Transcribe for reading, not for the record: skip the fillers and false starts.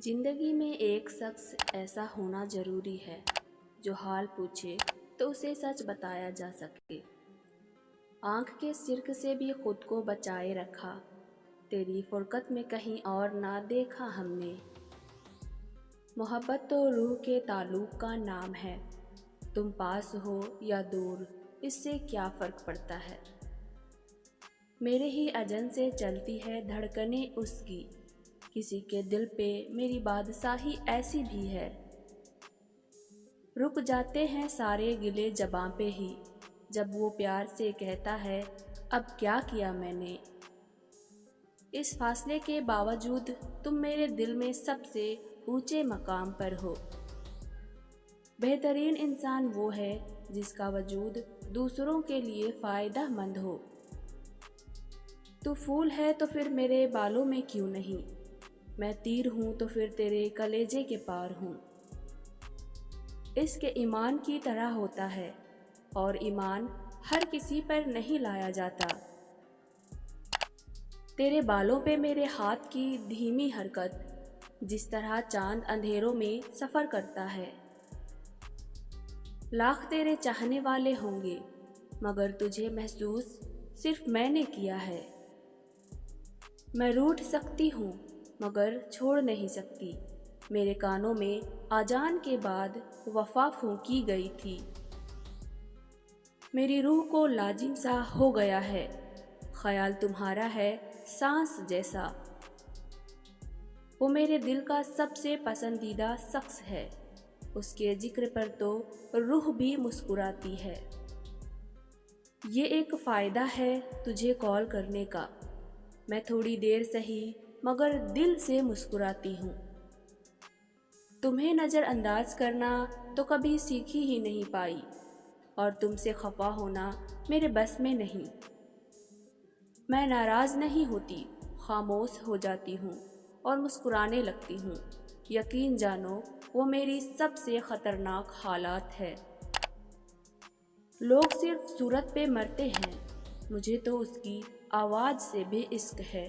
जिंदगी में एक शख्स ऐसा होना जरूरी है जो हाल पूछे तो उसे सच बताया जा सके। आंख के सिर्क से भी खुद को बचाए रखा, तेरी फुरकत में कहीं और ना देखा हमने। मोहब्बत तो रूह के ताल्लुक का नाम है, तुम पास हो या दूर इससे क्या फ़र्क पड़ता है। मेरे ही अजन से चलती है धड़कनें उसकी, किसी के दिल पे मेरी बादशाही ऐसी भी है। रुक जाते हैं सारे गिले ज़बां पे ही, जब वो प्यार से कहता है अब क्या किया मैंने। इस फासले के बावजूद तुम मेरे दिल में सबसे ऊंचे मकाम पर हो। बेहतरीन इंसान वो है जिसका वजूद दूसरों के लिए फ़ायदा मंद हो। तू फूल है तो फिर मेरे बालों में क्यों नहीं, मैं तीर हूँ तो फिर तेरे कलेजे के पार हूँ। इश्क ईमान की तरह होता है और ईमान हर किसी पर नहीं लाया जाता। तेरे बालों पे मेरे हाथ की धीमी हरकत जिस तरह चांद अंधेरों में सफ़र करता है। लाख तेरे चाहने वाले होंगे मगर तुझे महसूस सिर्फ मैंने किया है। मैं रूठ सकती हूँ मगर छोड़ नहीं सकती, मेरे कानों में आजान के बाद वफा फूंकी गई थी। मेरी रूह को लाजिम सा हो गया है, ख्याल तुम्हारा है सांस जैसा। वो मेरे दिल का सबसे पसंदीदा शख्स है, उसके जिक्र पर तो रूह भी मुस्कुराती है। ये एक फ़ायदा है तुझे कॉल करने का, मैं थोड़ी देर सही मगर दिल से मुस्कुराती हूँ। तुम्हें नज़रअंदाज करना तो कभी सीखी ही नहीं पाई, और तुमसे खफा होना मेरे बस में नहीं। मैं नाराज़ नहीं होती, खामोश हो जाती हूँ और मुस्कुराने लगती हूँ। यकीन जानो वो मेरी सबसे ख़तरनाक हालात है। लोग सिर्फ सूरत पे मरते हैं, मुझे तो उसकी आवाज़ से भी इश्क है।